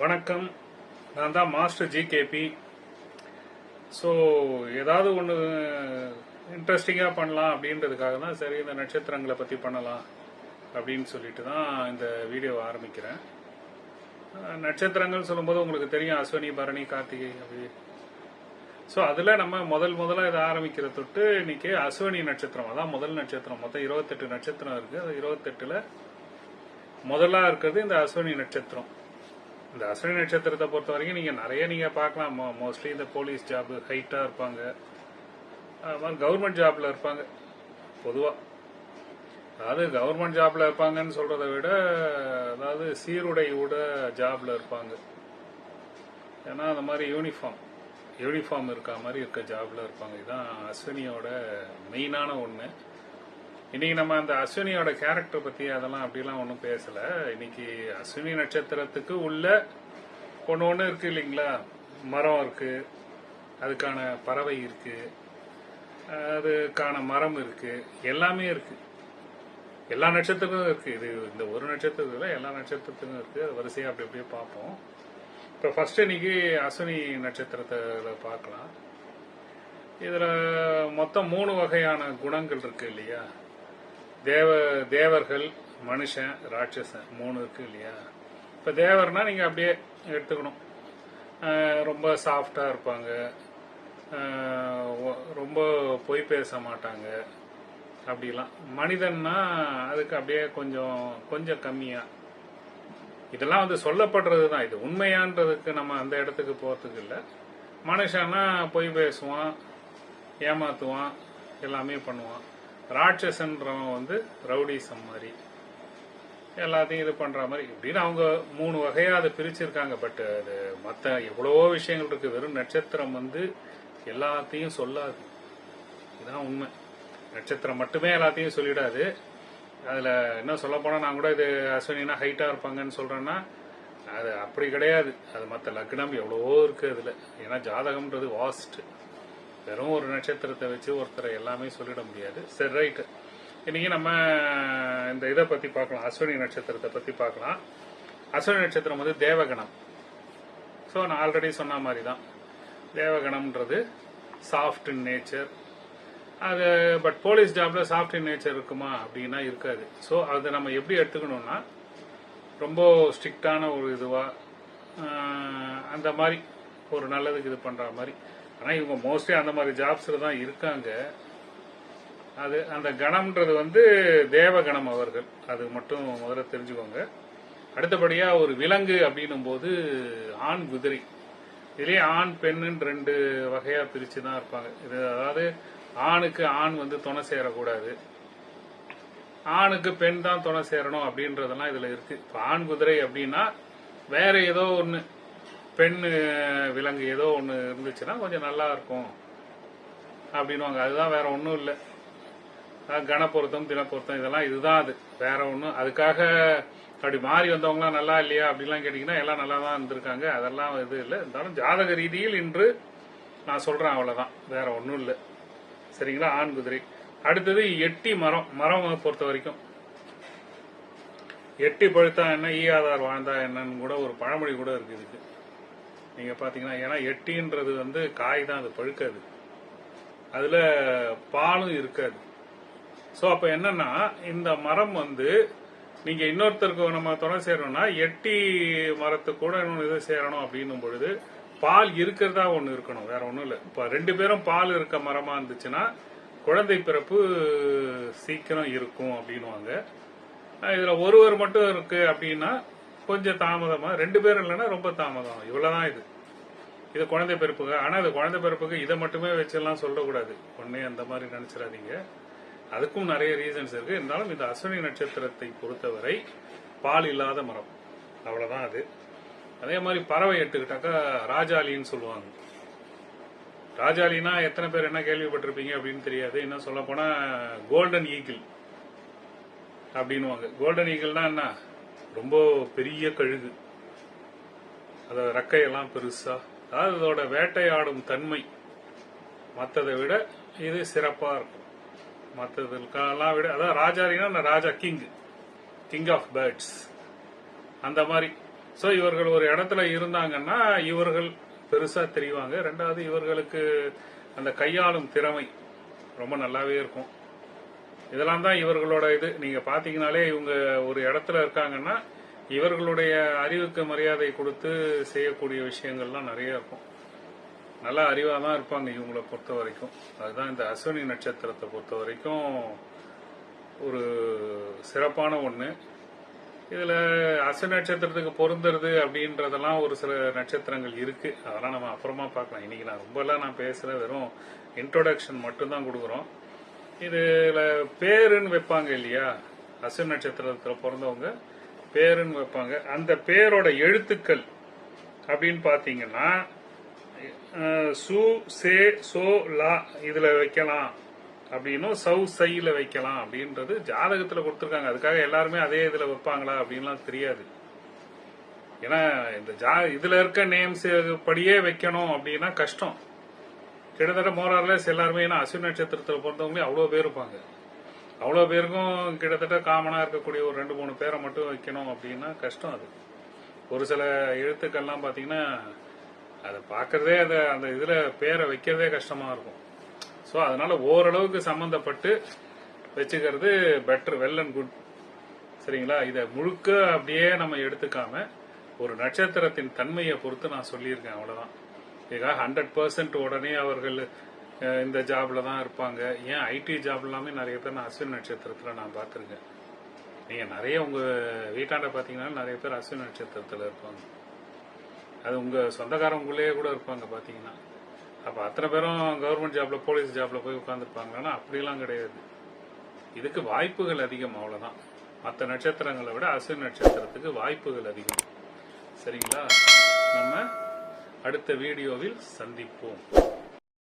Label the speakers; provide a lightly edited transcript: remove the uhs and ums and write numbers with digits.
Speaker 1: வணக்கம். நான் தான் மாஸ்டர் ஜிகேபி. ஸோ ஏதாவது ஒன்று இன்ட்ரெஸ்டிங்காக பண்ணலாம் அப்படின்றதுக்காக தான் சரி இந்த நட்சத்திரங்களை பற்றி பண்ணலாம் அப்படின்னு சொல்லிட்டு தான் இந்த வீடியோவை ஆரம்பிக்கிறேன். நட்சத்திரங்கள் சொல்லும்போது உங்களுக்கு தெரியும், அஸ்வினி, பரணி, கார்த்திகை அப்படி. ஸோ அதில் நம்ம முதல்ல இதை ஆரம்பிக்கிற தொட்டு இன்னைக்கு அஸ்வினி நட்சத்திரம், அதான் முதல் நட்சத்திரம். மொத்தம் 28 நட்சத்திரம் இருக்குது. அது 28ல் முதலாக இருக்கிறது இந்த அஸ்வினி நட்சத்திரம். இந்த அஸ்வினி நட்சத்திரத்தை பொறுத்த வரைக்கும் நீங்கள் பார்க்கலாம். மோஸ்ட்லி இந்த போலீஸ் ஜாப், ஹைட்டாக இருப்பாங்க, கவர்மெண்ட் ஜாப்ல இருப்பாங்க. பொதுவாக அதாவது கவர்மெண்ட் ஜாப்ல இருப்பாங்கன்னு சொல்றதை விட அதாவது சீருடையோட ஜாப்ல இருப்பாங்க. ஏன்னா அந்த மாதிரி யூனிஃபார்ம் இருக்கா மாதிரி இருக்க ஜாப்ல இருப்பாங்க. இதுதான் அஸ்வினியோட மெயினான ஒன்று. இன்னைக்கு நம்ம அந்த அஸ்வினியோட கேரக்டர் பத்தி அதெல்லாம் அப்படிலாம் ஒன்றும் பேசல. இன்னைக்கு அஸ்வினி நட்சத்திரத்துக்கு உள்ள ஒன்று இருக்கு இல்லைங்களா? மரம் இருக்கு, அதுக்கான பறவை இருக்கு, அதுக்கான மரம் இருக்கு, எல்லாமே இருக்கு. எல்லா நட்சத்திரத்துக்கும் இருக்கு. இது இந்த ஒரு நட்சத்திரத்துல எல்லா நட்சத்திரத்துக்கும் இருக்கு. அது வரிசையா அப்படி அப்படியே பார்ப்போம். இப்போ ஃபர்ஸ்ட் இன்னைக்கு அஸ்வினி நட்சத்திரத்தை பார்க்கலாம். இதுல மொத்தம் 3 வகையான குணங்கள் இருக்கு இல்லையா? தேவர்கள், மனுஷன், ராட்சசன் 3 இருக்கு இல்லையா? இப்ப தேவர்னா நீங்க அப்படியே எடுத்துக்கணும். ரொம்ப சாஃப்டா இருப்பாங்க, ரொம்ப பொய் பேச மாட்டாங்க அப்படிலாம். மனிதன்னா அதுக்கு அப்படியே கொஞ்சம் கம்மியா. இதெல்லாம் வந்து சொல்லப்படுறது தான். இது உண்மையான்றதுக்கு நம்ம அந்த இடத்துக்கு போறதுக்கு இல்லை. மனுஷன்னா பொய் பேசுவான், ஏமாத்துவான், எல்லாமே பண்ணுவான். ராட்சசன்றவன் வந்து ரவுடிசம் மாதிரி எல்லாத்தையும் இது பண்ற மாதிரி இப்படின்னு அவங்க 3 வகையா அதை பிரிச்சிருக்காங்க. பட் அது மற்ற எவ்வளவோ விஷயங்கள் இருக்கு. வெறும் நட்சத்திரம் வந்து எல்லாத்தையும் சொல்லாது. இதுதான் உண்மை. நட்சத்திரம் மட்டுமே எல்லாத்தையும் சொல்லிடாது. அதுல என்ன சொல்ல போனா, நான் கூட இது அஸ்வினா ஹைட்டா இருப்பாங்கன்னு சொல்றேன்னா அது அப்படி கிடையாது. அது மற்ற லக்னம் எவ்வளவோ இருக்கு அதுல. ஏன்னா ஜாதகம்ன்றது வாஸ்ட். வெறும் ஒரு நட்சத்திரத்தை வச்சு ஒருத்தரை எல்லாமே சொல்லிட முடியாது. சரி, ரைட். இன்னைக்கு நம்ம இந்த இதை பத்தி பார்க்கலாம், அஸ்வினி நட்சத்திரத்தை பத்தி பார்க்கலாம். அஸ்வினி நட்சத்திரம் வந்து தேவகணம். ஸோ நான் ஆல்ரெடி சொன்ன மாதிரி தான், தேவகணம்ன்றது சாஃப்ட் இன் நேச்சர். அது பட் போலீஸ் ஜாப்ல சாஃப்ட் இன் நேச்சர் இருக்குமா அப்படின்னா இருக்காது. ஸோ அதை நம்ம எப்படி எடுத்துக்கணும்னா, ரொம்ப ஸ்ட்ரிக்டான ஒரு இதுவா அந்த மாதிரி ஒரு நல்லதுக்கு இது பண்ற மாதிரி. ஆனா இவங்க மோஸ்ட்லி அந்த மாதிரி ஜாப்ஸ்ல தான் இருக்காங்க. அது அந்த கணம்ன்றது வந்து தேவகணம் அவர்கள். அது மட்டும் முதல்ல தெரிஞ்சுக்கோங்க. அடுத்தபடியா ஒரு விலங்கு அப்படின்னும் போது ஆண் குதிரை. இதுலயே ஆண் பெண்ணுன்னு 2 வகையா பிரிச்சு தான் இருப்பாங்க. இது அதாவது ஆணுக்கு ஆண் வந்து துணை சேரக்கூடாது, ஆணுக்கு பெண் தான் துணை சேரணும் அப்படின்றதெல்லாம் இதுல இருக்கு. இப்ப ஆண் குதிரை அப்படின்னா வேற ஏதோ ஒண்ணு, பெண் விலங்கு ஏதோ ஒண்ணு இருந்துச்சுன்னா கொஞ்சம் நல்லா இருக்கும் அப்படின்வாங்க. அதுதான், வேற ஒன்றும் இல்லை. கணப்பொருத்தம், தினப்பொருத்தம், இதெல்லாம் இதுதான். அது வேற ஒன்றும். அதுக்காக அப்படி மாறி வந்தவங்களாம் நல்லா இல்லையா அப்படிலாம் கேட்டீங்கன்னா எல்லாம் நல்லா தான் இருந்திருக்காங்க. அதெல்லாம் இது இல்லை. இருந்தாலும் ஜாதக ரீதியில் இன்று நான் சொல்றேன், அவ்வளவுதான், வேற ஒன்றும் இல்லை. சரிங்களா? ஆண் குதிரை. அடுத்தது எட்டி மரம் பொறுத்த வரைக்கும் எட்டி பழுத்தா என்ன, ஈயாதார் வாழ்ந்தா என்னன்னு கூட ஒரு பழமொழி கூட இருக்கு இதுக்கு. நீங்க பாத்தீங்கன்னா, ஏன்னா எட்டின்றது வந்து காய் தான், அது பழுக்காது, அதுல பாலும் இருக்காது. சோ அப்ப என்னன்னா, இந்த மரம் வந்து நீங்க இன்னொருத்தருக்கு நம்ம துணை சேரணும்னா எட்டி மரத்துக்கு கூட இன்னொன்று இது சேரணும் அப்படின்னும் பொழுது பால் இருக்கிறதா ஒண்ணு இருக்கணும், வேற ஒண்ணும் இல்லை. இப்ப 2 பேரும் பால் இருக்க மரமா இருந்துச்சுன்னா குழந்தை பிறப்பு சீக்கிரம் இருக்கும் அப்படின்வாங்க. இதுல ஒருவர் மட்டும் இருக்கு அப்படின்னா கொஞ்சம் தாமதமா, 2 பேரும் இல்லைன்னா ரொம்ப தாமதம். இவ்வளவுதான் இது குழந்தை பிறப்புக்கு. ஆனா இது குழந்தை பிறப்புக்கு இதை மட்டுமே வச்செல்லாம் சொல்லக்கூடாது. ஒன்னே அந்த மாதிரி நினைச்சிடாதீங்க. அதுக்கும் நிறைய ரீசன்ஸ் இருக்கு. இருந்தாலும் இந்த அஸ்வினி நட்சத்திரத்தை பொறுத்தவரை பால் இல்லாத மரம், அவ்வளவுதான் அது. அதே மாதிரி பறவை எடுத்துக்கிட்டாக்கா ராஜாலின்னு சொல்லுவாங்க. ராஜாலினா எத்தனை பேர் என்ன கேள்விப்பட்டிருப்பீங்க அப்படின்னு தெரியாது. என்ன சொல்ல போனா கோல்டன் ஈகிள் அப்படின்வாங்க. கோல்டன் ஈகிள்னா என்ன, ரொம்ப பெரிய கழுகு, அத ரெக்கையெல்லாம் பெருசா, அதாவது அதோட வேட்டையாடும் தன்மை மற்றதை விட இது சிறப்பா இருக்கும். மற்றதுக்கெல்லாம் விட, அதாவது ராஜாலினா ராஜா, கிங் ஆஃப் பேர்ட்ஸ் அந்த மாதிரி. ஸோ இவர்கள் ஒரு இடத்துல இருந்தாங்கன்னா இவர்கள் பெருசா தெரிவாங்க. ரெண்டாவது இவர்களுக்கு அந்த கையாளும் திறமை ரொம்ப நல்லாவே இருக்கும். இதெல்லாம் தான் இவர்களோட இது. நீங்க பாத்தீங்கன்னாலே இவங்க ஒரு இடத்துல இருக்காங்கன்னா இவர்களுடைய அறிவுக்கு மரியாதை கொடுத்து செய்யக்கூடிய விஷயங்கள்லாம் நிறைய இருக்கும். நல்ல அறிவா தான் இருப்பாங்க இவங்களை பொறுத்த வரைக்கும். அதுதான் இந்த அஸ்வினி நட்சத்திரத்தை பொறுத்த வரைக்கும் ஒரு சிறப்பான ஒண்ணு. இதுல அஸ்வினி நட்சத்திரத்துக்கு பொருந்துறது அப்படின்றதெல்லாம் ஒரு சில நட்சத்திரங்கள் இருக்கு. அதெல்லாம் நம்ம அப்புறமா பார்க்கலாம். இன்னைக்கு நான் ரொம்பலாம் பேசல, வெறும் இன்ட்ரோடக்ஷன் மட்டும் தான் கொடுக்குறோம். இதுல பேருன்னு வைப்பாங்க இல்லையா, அஸ்வினி நட்சத்திரத்துல பிறந்தவங்க பேருன்னு வைப்பாங்க. அந்த பேரோட எழுத்துக்கள் அப்படின்னு பாத்தீங்கன்னா சு சே சோ லா இதுல வைக்கலாம் அப்படின்னும் சௌ சைல வைக்கலாம் அப்படின்றது ஜாதகத்துல கொடுத்துருக்காங்க. அதுக்காக எல்லாருமே அதே இதுல வைப்பாங்களா அப்படின்லாம் தெரியாது. ஏன்னா இந்த இதுல இருக்க நேம்ஸ் படியே வைக்கணும் அப்படின்னா கஷ்டம். கிட்டத்தட்ட மோரார்லெஸ் எல்லாருமே, ஏன்னா அஸ்வினி நட்சத்திரத்துல பிறந்தவங்களே அவ்வளவு பேர் இருப்பாங்க. அவ்வளவு பேருக்கும் கிட்டத்தட்ட காமனா இருக்கக்கூடிய ஒரு 2-3 பேரை மட்டும் வைக்கணும் அப்படின்னா கஷ்டம். அது ஒரு சில எழுத்துக்கள்லாம் பாத்தீங்கன்னா அதை பாக்குறதே அந்த இதுல பேரை வைக்கிறதே கஷ்டமா இருக்கும். ஸோ அதனால ஓரளவுக்கு சம்பந்தப்பட்டு வச்சுக்கிறது பெட்டர், வெல் அண்ட் குட். சரிங்களா? இதை முழுக்க அப்படியே நம்ம எடுத்துக்காம ஒரு நட்சத்திரத்தின் தன்மையை பொறுத்து நான் சொல்லியிருக்கேன், அவ்வளவுதான். இதுக்காக 100% உடனே அவர்கள் இந்த ஜாப்ல தான் இருப்பாங்க. ஏன் ஐடி ஜாப் எல்லாமே நிறைய பேர் நான் அஸ்வினி நட்சத்திரத்துல நான் பார்த்திருக்கேன். நீங்க நிறைய உங்க வீட்டாண்ட பாத்தீங்கன்னா நிறைய பேர் அஸ்வினி நட்சத்திரத்துல இருப்பாங்க. அது உங்க சொந்தக்காரங்களுக்குள்ளேயே கூட இருப்பாங்க பாத்தீங்கன்னா. அப்ப அத்தனை பேரும் கவர்மெண்ட் ஜாப்ல போலீஸ் ஜாப்ல போய் உட்கார்ந்துருப்பாங்கன்னா அப்படிலாம் கிடையாது. இதுக்கு வாய்ப்புகள் அதிகம், அவ்வளவுதான். மற்ற நட்சத்திரங்களை விட அஸ்வினி நட்சத்திரத்துக்கு வாய்ப்புகள் அதிகம். சரிங்களா? நம்ம அடுத்த வீடியோவில் சந்திப்போம்.